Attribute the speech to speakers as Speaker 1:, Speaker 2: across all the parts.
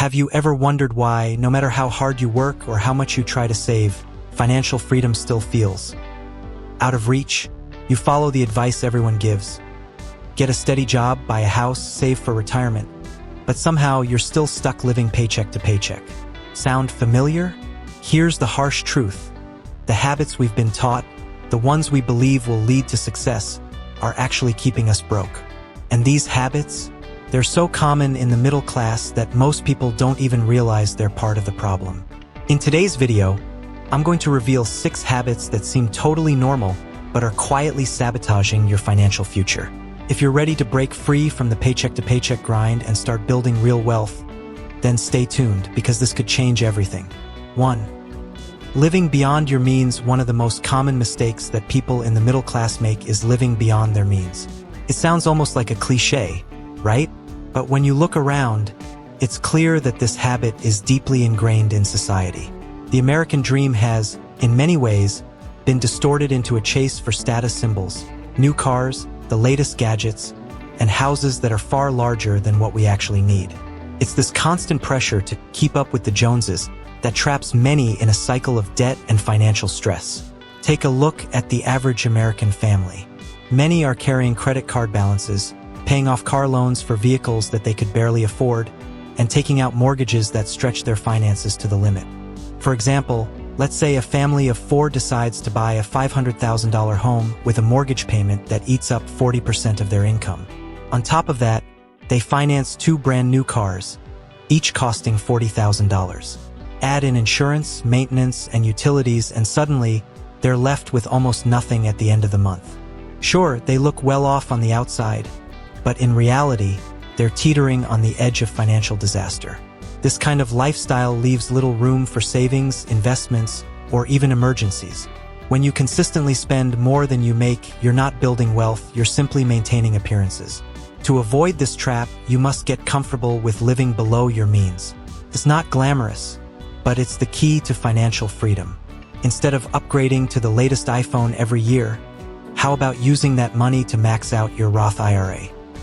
Speaker 1: Have you ever wondered why, no matter how hard you work or how much you try to save, financial freedom still feels out of reach? You follow the advice everyone gives. Get a steady job, buy a house, save for retirement. But somehow you're still stuck living paycheck to paycheck. Sound familiar? Here's the harsh truth. The habits we've been taught, the ones we believe will lead to success, are actually keeping us broke. And these habits, they're so common in the middle class that most people don't even realize they're part of the problem. In today's video, I'm going to reveal 6 habits that seem totally normal but are quietly sabotaging your financial future. If you're ready to break free from the paycheck-to-paycheck grind and start building real wealth, then stay tuned because this could change everything. 1. Living beyond your means. One of the most common mistakes that people in the middle class make is living beyond their means. It sounds almost like a cliché, right? But when you look around, it's clear that this habit is deeply ingrained in society. The American dream has, in many ways, been distorted into a chase for status symbols, new cars, the latest gadgets, and houses that are far larger than what we actually need. It's this constant pressure to keep up with the Joneses that traps many in a cycle of debt and financial stress. Take a look at the average American family. Many are carrying credit card balances, paying off car loans for vehicles that they could barely afford, and taking out mortgages that stretch their finances to the limit. For example, let's say a family of 4 decides to buy a $500,000 home with a mortgage payment that eats up 40% of their income. On top of that, they finance 2 brand new cars, each costing $40,000. Add in insurance, maintenance, and utilities, and suddenly, they're left with almost nothing at the end of the month. Sure, they look well off on the outside, but in reality, they're teetering on the edge of financial disaster. This kind of lifestyle leaves little room for savings, investments, or even emergencies. When you consistently spend more than you make, you're not building wealth, you're simply maintaining appearances. To avoid this trap, you must get comfortable with living below your means. It's not glamorous, but it's the key to financial freedom. Instead of upgrading to the latest iPhone every year, how about using that money to max out your Roth IRA?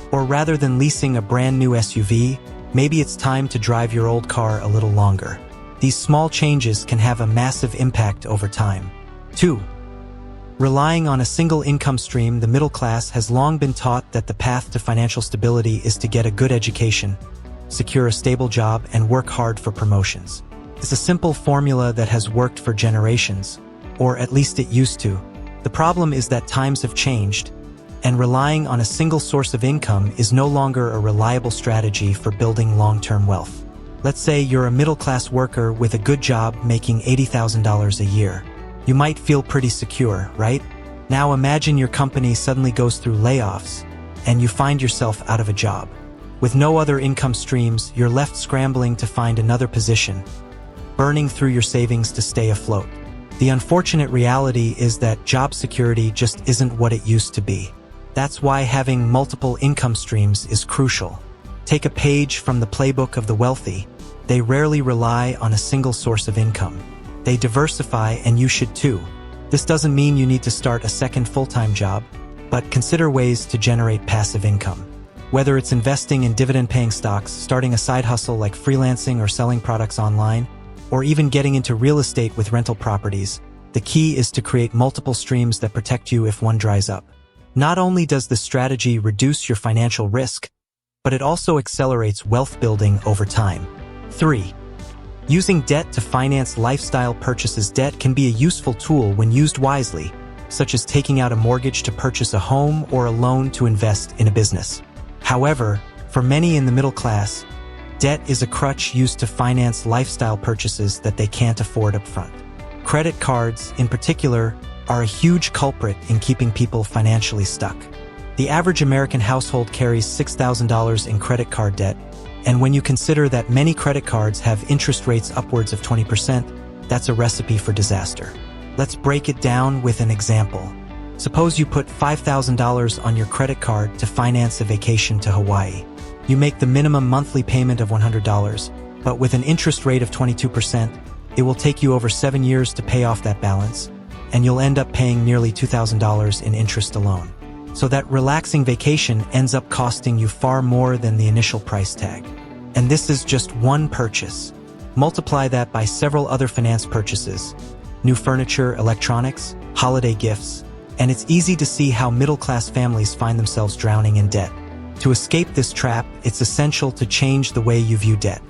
Speaker 1: Or rather than leasing a brand new SUV, maybe it's time to drive your old car a little longer. These small changes can have a massive impact over time. 2. Relying on a single income stream. The middle class has long been taught that the path to financial stability is to get a good education, secure a stable job, and work hard for promotions. It's a simple formula that has worked for generations, or at least it used to. The problem is that times have changed, and relying on a single source of income is no longer a reliable strategy for building long-term wealth. Let's say you're a middle-class worker with a good job making $80,000 a year. You might feel pretty secure, right? Now imagine your company suddenly goes through layoffs, and you find yourself out of a job. With no other income streams, you're left scrambling to find another position, burning through your savings to stay afloat. The unfortunate reality is that job security just isn't what it used to be. That's why having multiple income streams is crucial. Take a page from the playbook of the wealthy. They rarely rely on a single source of income. They diversify, and you should too. This doesn't mean you need to start a second full-time job, but consider ways to generate passive income. Whether it's investing in dividend-paying stocks, starting a side hustle like freelancing or selling products online, or even getting into real estate with rental properties, the key is to create multiple streams that protect you if one dries up. Not only does this strategy reduce your financial risk, but it also accelerates wealth building over time. 3. Using debt to finance lifestyle purchases. Debt can be a useful tool when used wisely, such as taking out a mortgage to purchase a home or a loan to invest in a business. However, for many in the middle class, debt is a crutch used to finance lifestyle purchases that they can't afford upfront. Credit cards, in particular, are a huge culprit in keeping people financially stuck. The average American household carries $6,000 in credit card debt, and when you consider that many credit cards have interest rates upwards of 20%, that's a recipe for disaster. Let's break it down with an example. Suppose you put $5,000 on your credit card to finance a vacation to Hawaii. You make the minimum monthly payment of $100, but with an interest rate of 22%, it will take you over 7 years to pay off that balance, and you'll end up paying nearly $2,000 in interest alone. So that relaxing vacation ends up costing you far more than the initial price tag. And this is just one purchase. Multiply that by several other finance purchases, new furniture, electronics, holiday gifts, and it's easy to see how middle-class families find themselves drowning in debt. To escape this trap, it's essential to change the way you view debt.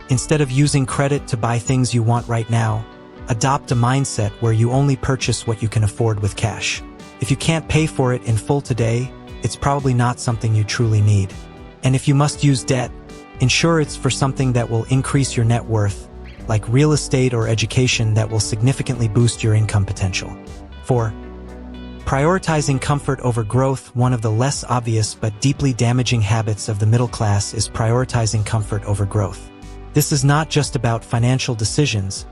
Speaker 1: Instead of using credit to buy things you want right now, adopt a mindset where you only purchase what you can afford with cash. If you can't pay for it in full today, it's probably not something you truly need. And if you must use debt, ensure it's for something that will increase your net worth, like real estate or education that will significantly boost your income potential. 4. Prioritizing comfort over growth. One of the less obvious but deeply damaging habits of the middle class is prioritizing comfort over growth. This is not just about financial decisions,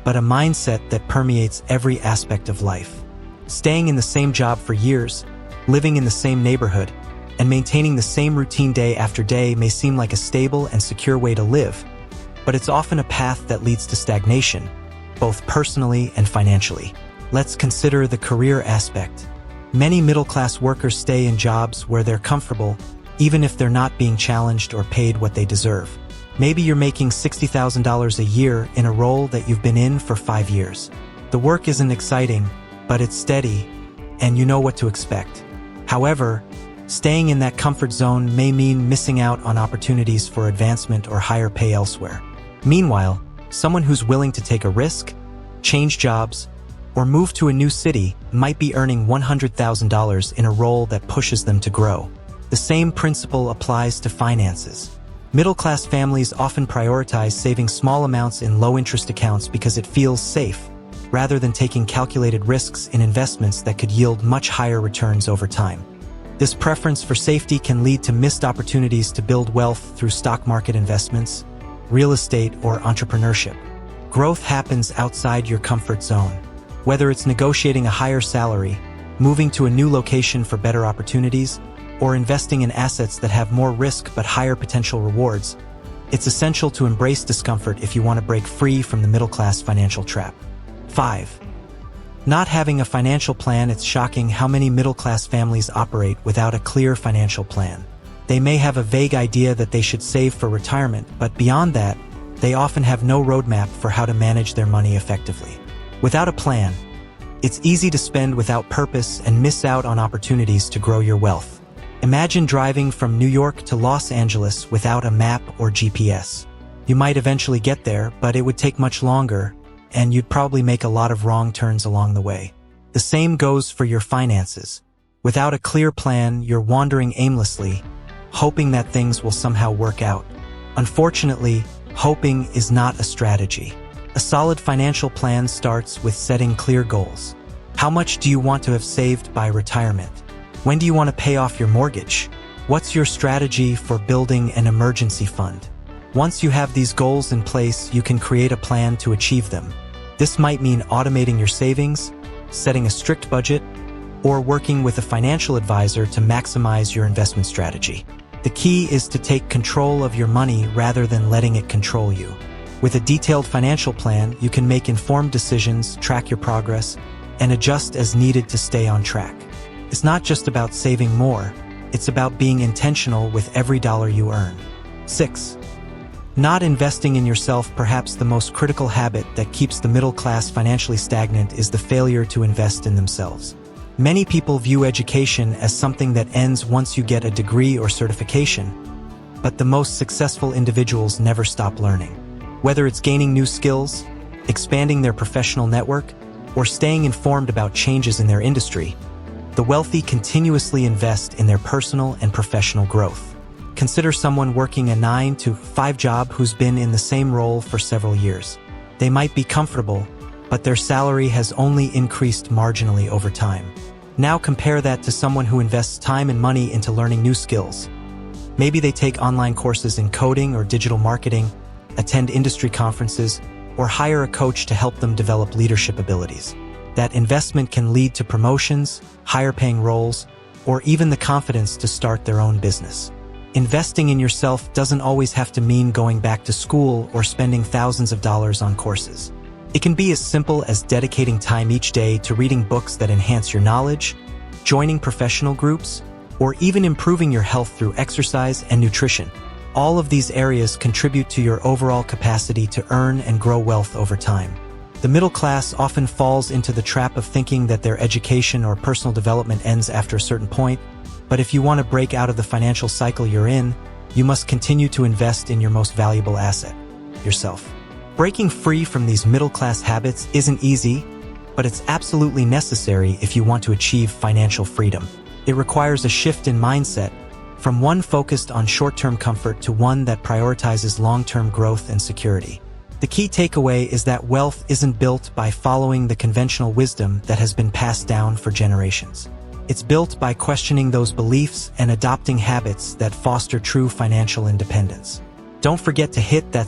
Speaker 1: but a mindset that permeates every aspect of life. Staying in the same job for years, living in the same neighborhood, and maintaining the same routine day after day may seem like a stable and secure way to live, but it's often a path that leads to stagnation, both personally and financially. Let's consider the career aspect. Many middle-class workers stay in jobs where they're comfortable, even if they're not being challenged or paid what they deserve. Maybe you're making $60,000 a year in a role that you've been in for 5 years. The work isn't exciting, but it's steady, and you know what to expect. However, staying in that comfort zone may mean missing out on opportunities for advancement or higher pay elsewhere. Meanwhile, someone who's willing to take a risk, change jobs, or move to a new city might be earning $100,000 in a role that pushes them to grow. The same principle applies to finances. Middle-class families often prioritize saving small amounts in low-interest accounts because it feels safe, rather than taking calculated risks in investments that could yield much higher returns over time. This preference for safety can lead to missed opportunities to build wealth through stock market investments, real estate, or entrepreneurship. Growth happens outside your comfort zone. Whether it's negotiating a higher salary, moving to a new location for better opportunities, or investing in assets that have more risk but higher potential rewards, it's essential to embrace discomfort if you want to break free from the middle-class financial trap. 5. Not having a financial plan. It's shocking how many middle-class families operate without a clear financial plan. They may have a vague idea that they should save for retirement, but beyond that, they often have no roadmap for how to manage their money effectively. Without a plan, it's easy to spend without purpose and miss out on opportunities to grow your wealth. Imagine driving from New York to Los Angeles without a map or GPS. You might eventually get there, but it would take much longer, and you'd probably make a lot of wrong turns along the way. The same goes for your finances. Without a clear plan, you're wandering aimlessly, hoping that things will somehow work out. Unfortunately, hoping is not a strategy. A solid financial plan starts with setting clear goals. How much do you want to have saved by retirement? When do you want to pay off your mortgage? What's your strategy for building an emergency fund? Once you have these goals in place, you can create a plan to achieve them. This might mean automating your savings, setting a strict budget, or working with a financial advisor to maximize your investment strategy. The key is to take control of your money rather than letting it control you. With a detailed financial plan, you can make informed decisions, track your progress, and adjust as needed to stay on track. It's not just about saving more, it's about being intentional with every dollar you earn. 6. Not investing in yourself. Perhaps the most critical habit that keeps the middle class financially stagnant is the failure to invest in themselves. Many people view education as something that ends once you get a degree or certification, but the most successful individuals never stop learning. Whether it's gaining new skills, expanding their professional network, or staying informed about changes in their industry, the wealthy continuously invest in their personal and professional growth. Consider someone working a 9-to-5 job who's been in the same role for several years. They might be comfortable, but their salary has only increased marginally over time. Now compare that to someone who invests time and money into learning new skills. Maybe they take online courses in coding or digital marketing, attend industry conferences, or hire a coach to help them develop leadership abilities. That investment can lead to promotions, higher-paying roles, or even the confidence to start their own business. Investing in yourself doesn't always have to mean going back to school or spending thousands of dollars on courses. It can be as simple as dedicating time each day to reading books that enhance your knowledge, joining professional groups, or even improving your health through exercise and nutrition. All of these areas contribute to your overall capacity to earn and grow wealth over time. The middle class often falls into the trap of thinking that their education or personal development ends after a certain point, but if you want to break out of the financial cycle you're in, you must continue to invest in your most valuable asset, yourself. Breaking free from these middle-class habits isn't easy, but it's absolutely necessary if you want to achieve financial freedom. It requires a shift in mindset, from one focused on short-term comfort to one that prioritizes long-term growth and security. The key takeaway is that wealth isn't built by following the conventional wisdom that has been passed down for generations. It's built by questioning those beliefs and adopting habits that foster true financial independence. Don't forget to hit that